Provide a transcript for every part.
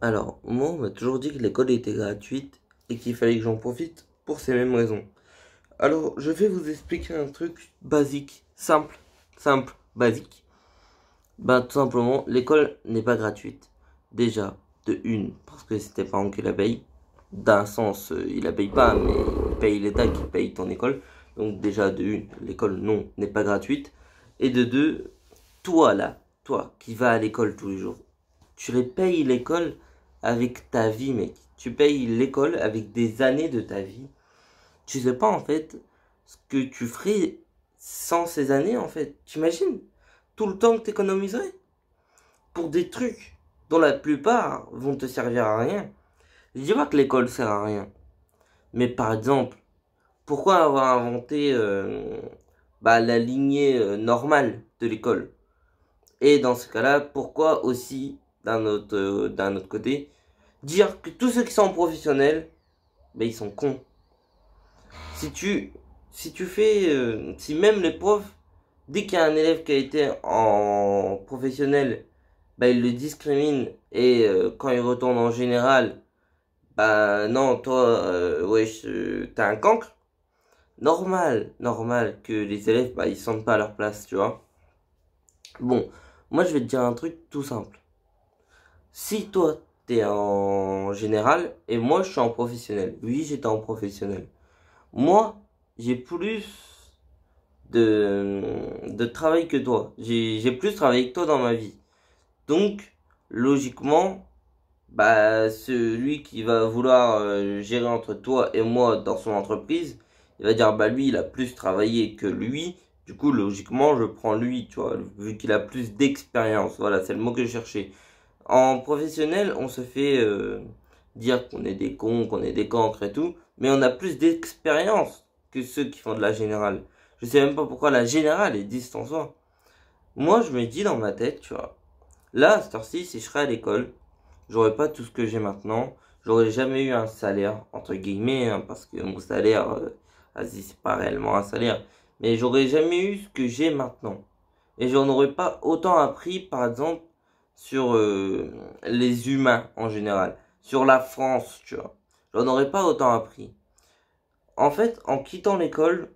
Alors, moi, on m'a toujours dit que l'école était gratuite et qu'il fallait que j'en profite pour ces mêmes raisons. Alors, je vais vous expliquer un truc basique, simple, basique. Ben, tout simplement, l'école n'est pas gratuite. Déjà, de une, parce que c'est tes parents qui la payent. D'un sens, ils la payent pas, mais ils payent l'État qui paye ton école. Donc déjà, de une, l'école, non, n'est pas gratuite. Et de deux, toi là, toi qui vas à l'école tous les jours, tu les payes l'école avec ta vie, mec. Tu payes l'école avec des années de ta vie. Tu sais pas, en fait, ce que tu ferais sans ces années, en fait. T'imagines tout le temps que t'économiserais pour des trucs dont la plupart vont te servir à rien. Je dis pas que l'école sert à rien. Mais par exemple, pourquoi avoir inventé la lignée normale de l'école? Et dans ce cas-là, pourquoi aussi, d'un autre côté, dire que tous ceux qui sont professionnels, ben, ils sont cons. Si tu, si tu fais, si même les profs, dès qu'il y a un élève qui a été en professionnel, bah, ils le discriminent et quand il retourne en général, bah non, toi, wesh, t'as un cancre. Normal que les élèves, bah, ils sentent pas à leur place, tu vois. Bon, moi je vais te dire un truc tout simple. Si toi, t'es en général et moi je suis en professionnel, oui, j'étais en professionnel. Moi, j'ai plus de travail que toi. J'ai plus travaillé que toi dans ma vie. Donc, logiquement, bah, celui qui va vouloir gérer entre toi et moi dans son entreprise, il va dire, bah, lui, il a plus travaillé que lui. Du coup, logiquement, je prends lui, tu vois, vu qu'il a plus d'expérience. Voilà, c'est le mot que je cherchais. En professionnel, on se fait dire qu'on est des cons, qu'on est des cancres et tout, mais on a plus d'expérience que ceux qui font de la générale. Je sais même pas pourquoi la générale est 10 en soi. Moi, je me dis dans ma tête, tu vois, là, à cette heure-ci, si je serais à l'école, j'aurais pas tout ce que j'ai maintenant, j'aurais jamais eu un salaire, entre guillemets, hein, parce que mon salaire, vas-y, c'est pas réellement un salaire, mais j'aurais jamais eu ce que j'ai maintenant. Et j'en aurais pas autant appris, par exemple, sur les humains en général, sur la France, tu vois. J'en aurais pas autant appris. En fait, en quittant l'école,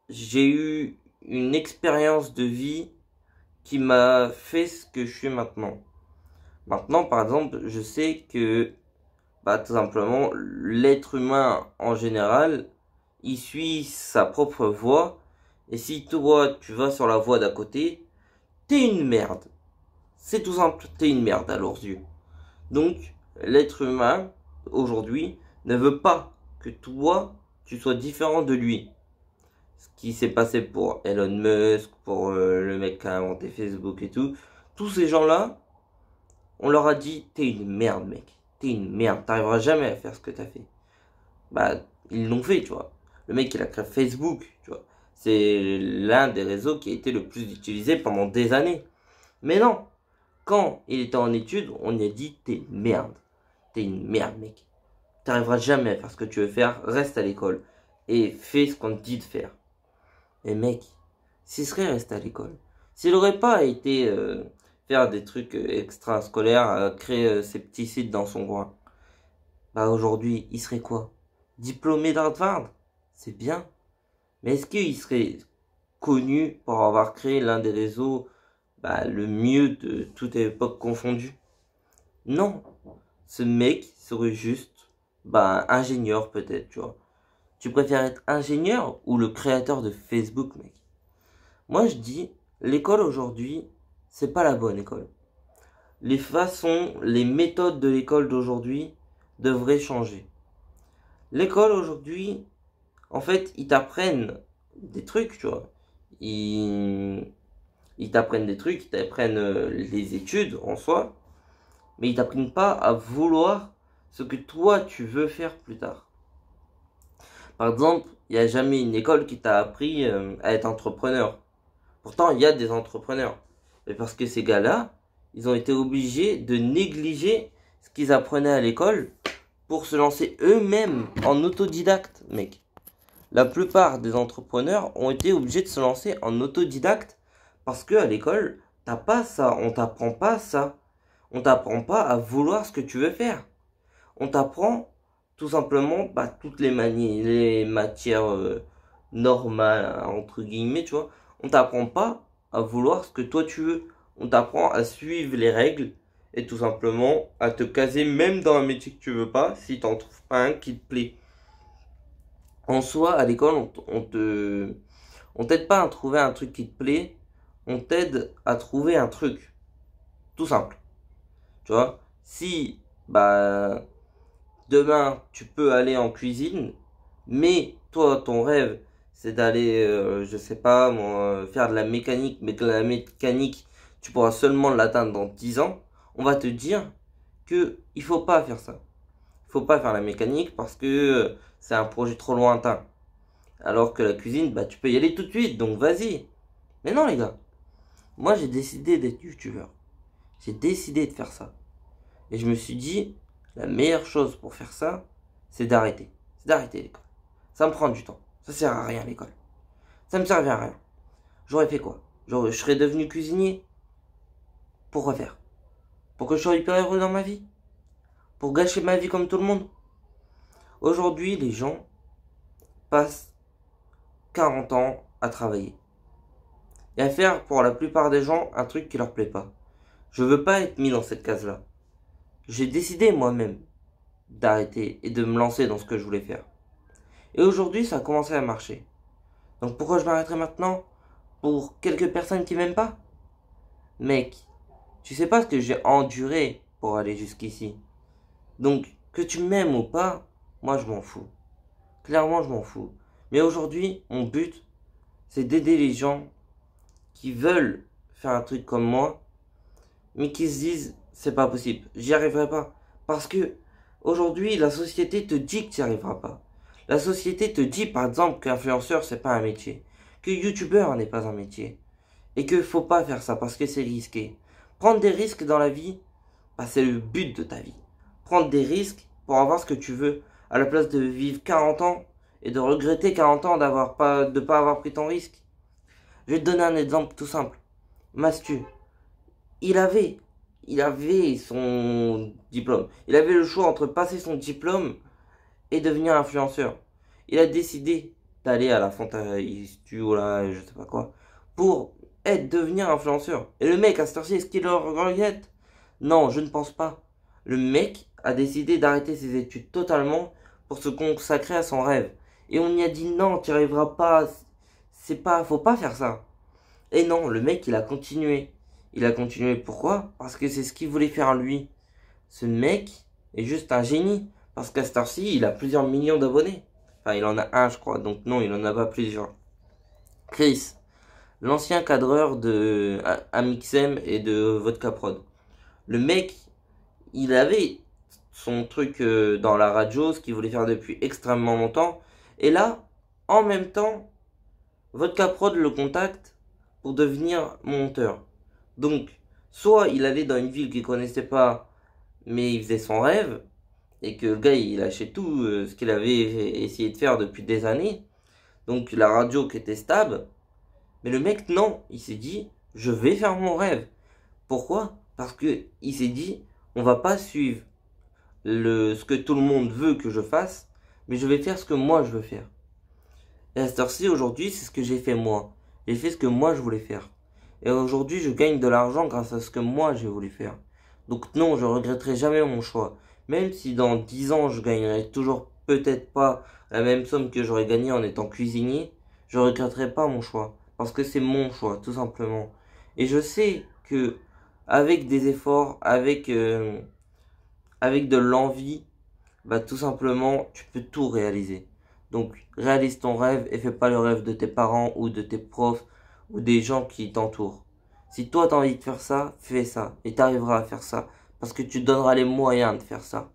j'ai eu une expérience de vie qui m'a fait ce que je suis maintenant. Maintenant, par exemple, je sais que, bah, tout simplement, l'être humain en général, il suit sa propre voie. Et si toi, tu vas sur la voie d'à côté, t'es une merde. C'est tout simple, t'es une merde à leurs yeux. Donc, l'être humain, aujourd'hui, ne veut pas que toi, tu sois différent de lui. Ce qui s'est passé pour Elon Musk, pour le mec qui a inventé Facebook et tout. Tous ces gens-là, on leur a dit, t'es une merde, mec. T'es une merde, t'arriveras jamais à faire ce que t'as fait. Bah, ils l'ont fait, tu vois. Le mec, il a créé Facebook, tu vois. C'est l'un des réseaux qui a été le plus utilisé pendant des années. Mais non, quand il était en études, on lui a dit, t'es une merde. T'es une merde, mec. T'arriveras jamais à faire ce que tu veux faire, reste à l'école. Et fais ce qu'on te dit de faire. Et mec, s'il serait resté à l'école, s'il aurait pas été faire des trucs extrascolaires, créer ses petits sites dans son coin, bah aujourd'hui, il serait quoi? Diplômé d'Harvard? C'est bien. Mais est-ce qu'il serait connu pour avoir créé l'un des réseaux bah, le mieux de toute époque confondue? Non. Ce mec serait juste bah, ingénieur peut-être, tu vois. Tu préfères être ingénieur ou le créateur de Facebook, mec? Moi, je dis, l'école aujourd'hui, c'est pas la bonne école. Les façons, les méthodes de l'école d'aujourd'hui devraient changer. L'école aujourd'hui, en fait, ils t'apprennent des trucs, tu vois. Ils, ils t'apprennent des trucs, ils t'apprennent les études en soi, mais ils t'apprennent pas à vouloir ce que toi tu veux faire plus tard. Par exemple, il n'y a jamais une école qui t'a appris à être entrepreneur. Pourtant, il y a des entrepreneurs. Mais parce que ces gars-là, ils ont été obligés de négliger ce qu'ils apprenaient à l'école pour se lancer eux-mêmes en autodidacte, mec. La plupart des entrepreneurs ont été obligés de se lancer en autodidacte parce que à l'école, t'as pas ça, on t'apprend pas ça. On t'apprend pas à vouloir ce que tu veux faire. On t'apprend tout simplement toutes les matières normales, entre guillemets, tu vois. On t'apprend pas à vouloir ce que toi tu veux. On t'apprend à suivre les règles et tout simplement à te caser même dans un métier que tu veux pas si t'en trouves pas un qui te plaît. En soi, à l'école, on t'aide pas à trouver un truc qui te plaît, on t'aide à trouver un truc. Tout simple. Tu vois, si demain tu peux aller en cuisine, mais toi ton rêve c'est d'aller, je sais pas moi, faire de la mécanique, mais que la mécanique tu pourras seulement l'atteindre dans 10 ans, on va te dire que il faut pas faire ça. Il faut pas faire la mécanique parce que c'est un projet trop lointain. Alors que la cuisine, tu peux y aller tout de suite, donc vas-y. Mais non les gars, moi j'ai décidé d'être youtubeur. J'ai décidé de faire ça. Et je me suis dit, la meilleure chose pour faire ça, c'est d'arrêter. C'est d'arrêter l'école. Ça me prend du temps. Ça sert à rien l'école. Ça me servait à rien. J'aurais fait quoi? Je serais devenu cuisinier. Pour refaire. Pour que je sois hyper heureux dans ma vie. Pour gâcher ma vie comme tout le monde. Aujourd'hui, les gens passent 40 ans à travailler. Et à faire pour la plupart des gens un truc qui leur plaît pas. Je veux pas être mis dans cette case-là. J'ai décidé moi-même d'arrêter et de me lancer dans ce que je voulais faire. Et aujourd'hui, ça a commencé à marcher. Donc pourquoi je m'arrêterai maintenant? Pour quelques personnes qui m'aiment pas? Mec, tu sais pas ce que j'ai enduré pour aller jusqu'ici. Donc, que tu m'aimes ou pas, moi je m'en fous. Clairement, je m'en fous. Mais aujourd'hui, mon but, c'est d'aider les gens qui veulent faire un truc comme moi, mais qui se disent, c'est pas possible, j'y arriverai pas. Parce que, aujourd'hui, la société te dit que tu n'y arriveras pas. La société te dit, par exemple, qu'influenceur, c'est pas un métier. Que youtubeur n'est pas un métier. Et que faut pas faire ça parce que c'est risqué. Prendre des risques dans la vie, c'est le but de ta vie. Prendre des risques pour avoir ce que tu veux, à la place de vivre 40 ans et de regretter 40 ans de pas avoir pris ton risque. Je vais te donner un exemple tout simple. Mastu, il avait, il avait son diplôme. Il avait le choix entre passer son diplôme et devenir influenceur. Il a décidé d'aller à la Fontaine ou là, je sais pas quoi, pour devenir influenceur. Et le mec, à cette heure-ci, est-ce qu'il le regrette? Non, je ne pense pas. Le mec a décidé d'arrêter ses études totalement pour se consacrer à son rêve. Et on y a dit non, tu n'y arriveras pas. Faut pas faire ça. Et non, le mec, il a continué. Il a continué pourquoi? Parce que c'est ce qu'il voulait faire lui. Ce mec est juste un génie. Parce qu'à cette heure-ci, il a plusieurs millions d'abonnés. Enfin, il en a un, je crois. Donc non, il en a pas plusieurs. Chris, l'ancien cadreur de Amixem et de Vodka Prod. Le mec, il avait son truc dans la radio, ce qu'il voulait faire depuis extrêmement longtemps. Et là, en même temps, Vodka Prod le contacte pour devenir monteur. Donc, soit il allait dans une ville qu'il connaissait pas, mais il faisait son rêve, et que le gars il lâchait tout ce qu'il avait essayé de faire depuis des années. Donc la radio qui était stable. Mais le mec non, il s'est dit je vais faire mon rêve. Pourquoi? Parce que il s'est dit on va pas suivre ce que tout le monde veut que je fasse, mais je vais faire ce que moi je veux faire. Et à cette heure-ci, aujourd'hui, c'est ce que j'ai fait moi. J'ai fait ce que moi je voulais faire. Et aujourd'hui, je gagne de l'argent grâce à ce que moi j'ai voulu faire. Donc non, je regretterai jamais mon choix. Même si dans 10 ans, je gagnerai toujours peut-être pas la même somme que j'aurais gagné en étant cuisinier, je regretterai pas mon choix. Parce que c'est mon choix, tout simplement. Et je sais que avec des efforts, avec de l'envie, tout simplement, tu peux tout réaliser. Donc, réalise ton rêve et fais pas le rêve de tes parents ou de tes profs ou des gens qui t'entourent. Si toi t'as envie de faire ça, fais ça et t'arriveras à faire ça parce que tu donneras les moyens de faire ça.